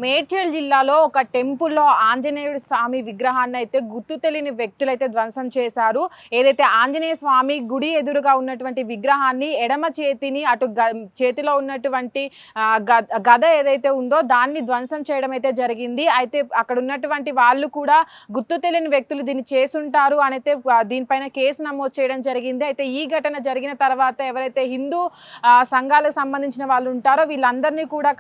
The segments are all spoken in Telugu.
మేడ్చల్ జిల్లాలో ఒక టెంపుల్లో ఆంజనేయుడి స్వామి విగ్రహాన్ని అయితే గుర్తు తెలియని వ్యక్తులైతే ధ్వంసం చేశారు. ఏదైతే ఆంజనేయ స్వామి గుడి ఎదురుగా ఉన్నటువంటి విగ్రహాన్ని ఎడమ చేతిని అటు చేతిలో ఉన్నటువంటి గద ఏదైతే ఉందో దాన్ని ధ్వంసం చేయడం అయితే జరిగింది. అయితే అక్కడ ఉన్నటువంటి వాళ్ళు కూడా గుర్తు తెలియని వ్యక్తులు దీన్ని చేసుంటారు అని అయితే దీనిపైన కేసు నమోదు చేయడం జరిగింది. అయితే ఈ ఘటన జరిగిన తర్వాత ఎవరైతే హిందూ సంఘాలకు సంబంధించిన వాళ్ళు ఉంటారో వీళ్ళందరినీ కూడా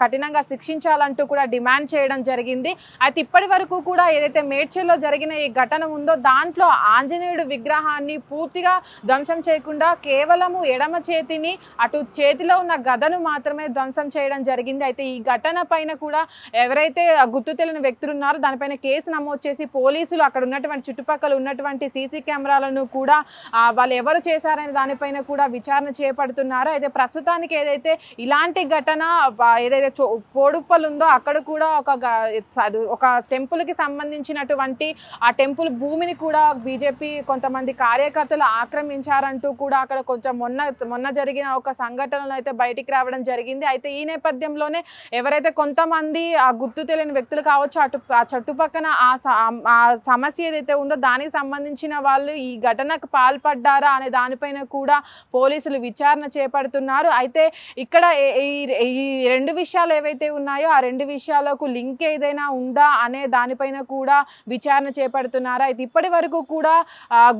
కఠినంగా శిక్షించాలంటూ కూడా డిమాండ్ చేయడం జరిగింది. అయితే ఇప్పటి వరకు కూడా ఏదైతే మేడ్చల్లో జరిగిన ఈ ఘటన ఉందో దాంట్లో ఆంజనేయుడు విగ్రహాన్ని పూర్తిగా ధ్వంసం చేయకుండా కేవలము ఎడమ చేతిని అటు చేతిలో ఉన్న గదను మాత్రమే ధ్వంసం చేయడం జరిగింది. అయితే ఈ ఘటన పైన కూడా ఎవరైతే గుర్తు తెలియని వ్యక్తులు ఉన్నారో దానిపైన కేసు నమోదు చేసి పోలీసులు అక్కడ ఉన్నటువంటి చుట్టుపక్కల ఉన్నటువంటి సీసీ కెమెరాలను కూడా వాళ్ళు ఎవరు చేశారనే దానిపైన కూడా విచారణ చేపడుతున్నారు. అయితే ప్రస్తుతానికి ఏదైతే ఇలాంటి ఘటన ఏదైతే పోడుప్పలు ఉందో అక్కడ కూడా ఒక టెంపుల్కి సంబంధించినటువంటి ఆ టెంపుల్ భూమిని కూడా బీజేపీ కొంతమంది కార్యకర్తలు ఆక్రమించారంటూ కూడా అక్కడ కొంచెం మొన్న జరిగిన ఒక సంఘటనలు అయితే బయటికి రావడం జరిగింది. అయితే ఈ నేపథ్యంలోనే ఎవరైతే కొంతమంది ఆ గుర్తు తెలియని వ్యక్తులు కావచ్చు ఆ చుట్టుపక్కన ఆ సమస్య ఏదైతే ఉందో దానికి సంబంధించిన వాళ్ళు ఈ ఘటనకు పాల్పడ్డారా అనే దానిపైన కూడా పోలీసులు విచారణ చేపడుతున్నారు. అయితే ఇక్కడ ఈ రెండు విషయాలు ఏవైతే ఉన్నాయో ఆ రెండు విషయాలకు లింక్ ఏదైనా ఉందా అనే దానిపైన కూడా విచారణ చేపడుతున్నారు. అయితే ఇప్పటి వరకు కూడా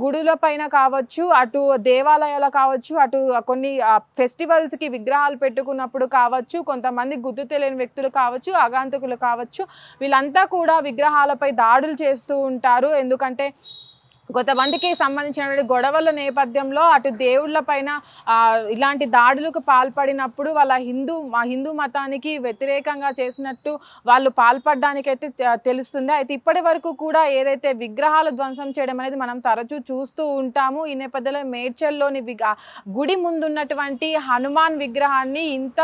గుడుల పైన కావచ్చు అటు దేవాలయాలు కావచ్చు అటు కొన్ని ఫెస్టివల్స్కి విగ్రహాలు పెట్టుకున్నప్పుడు కావచ్చు కొంతమంది గుర్తు తెలియని వ్యక్తులు కావచ్చు ఆగంతుకులు కావచ్చు వీళ్ళంతా కూడా విగ్రహాలపై దాడులు చేస్తూ ఉంటారు. ఎందుకంటే కొంతమందికి సంబంధించినటువంటి గొడవల నేపథ్యంలో అటు దేవుళ్ళ పైన ఇలాంటి దాడులకు పాల్పడినప్పుడు వాళ్ళ హిందూ మతానికి వ్యతిరేకంగా చేసినట్టు వాళ్ళు పాల్పడడానికైతే తెలుస్తుంది. అయితే ఇప్పటి వరకు కూడా ఏదైతే విగ్రహాలు ధ్వంసం చేయడం అనేది మనం తరచూ చూస్తూ ఉంటాము. ఈ నేపథ్యంలో మేడ్చల్లోని గుడి ముందున్నటువంటి హనుమాన్ విగ్రహాన్ని ఇంత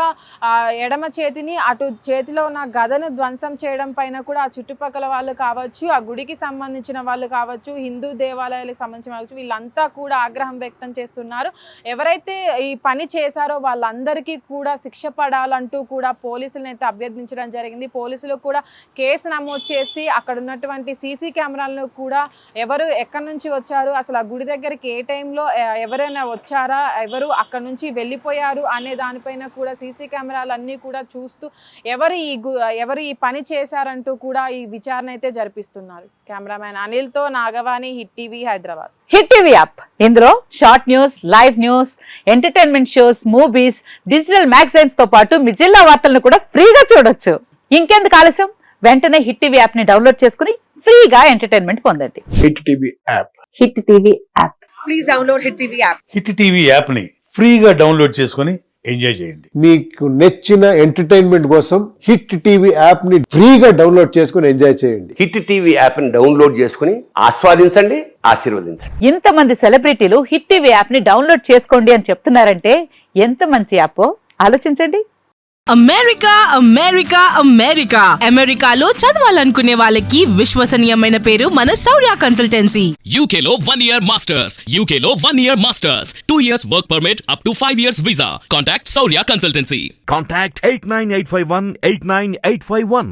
ఎడమ చేతిని అటు చేతిలో ఉన్న గదను ధ్వంసం చేయడం పైన కూడా ఆ చుట్టుపక్కల వాళ్ళు కావచ్చు ఆ గుడికి సంబంధించిన వాళ్ళు కావచ్చు హిందూ దేవాలయాలకు సంబంధించిన వాళ్ళు వీళ్ళంతా కూడా ఆగ్రహం వ్యక్తం చేస్తున్నారు. ఎవరైతే ఈ పని చేశారో వాళ్ళందరికీ కూడా శిక్ష పడాలంటూ కూడా పోలీసులను అయితే అభ్యర్థించడం జరిగింది. పోలీసులు కూడా కేసు నమోదు చేసి అక్కడ ఉన్నటువంటి సీసీ కెమెరాలను కూడా ఎవరు ఎక్కడి నుంచి వచ్చారు అసలు ఆ గుడి దగ్గరికి ఏ టైంలో ఎవరైనా వచ్చారా ఎవరు అక్కడ నుంచి వెళ్ళిపోయారు అనే దానిపైన కూడా సీసీ కెమెరాలు అన్నీ కూడా చూస్తూ ఎవరు ఈ పని చేశారంటూ కూడా ఈ విచారణ అయితే జరిపిస్తున్నారు. కెమెరామ్యాన్ అనిల్తో Nagavani hit TV Hyderabad. Hit TV app ఇందులో short news live news entertainment shows movies digital magazines తో పాటు మీ జిల్లా వార్తలను కూడా ఫ్రీగా చూడొచ్చు. ఇంకెందుకు ఆలస్యం వెంటనే హిట్ టీవీ యాప్ ని డౌన్లోడ్ చేసుకుని ఫ్రీగా ఎంటర్టైన్మెంట్ పొందండి. Hit TV app please download hit TV app. Hit TV app ని ఫ్రీగా డౌన్లోడ్ చేసుకుని ఎంజాయ్ చేయండి. మీకు నచ్చిన ఎంటర్టైన్మెంట్ కోసం హిట్ టీవీ యాప్ ని ఫ్రీగా డౌన్లోడ్ చేసుకుని ఎంజాయ్ చేయండి. హిట్ టీవీ యాప్ ని డౌన్లోడ్ చేసుకుని ఆస్వాదించండి, ఆశీర్వదించండి. ఇంతమంది సెలబ్రిటీలు హిట్ టీవీ యాప్ ని డౌన్లోడ్ చేసుకోండి అని చెప్తున్నారంటే ఎంత మంచి యాప్ ఆలోచించండి. అమెరికాలో చదవాలనుకునే వాళ్ళకి విశ్వసనీయమైన పేరు మన శౌర్య కన్సల్టెన్సీ. UK లో 1 year masters, 2 years work permit up to 5 years visa. Contact Saurya Consultancy. Contact 89851 89851.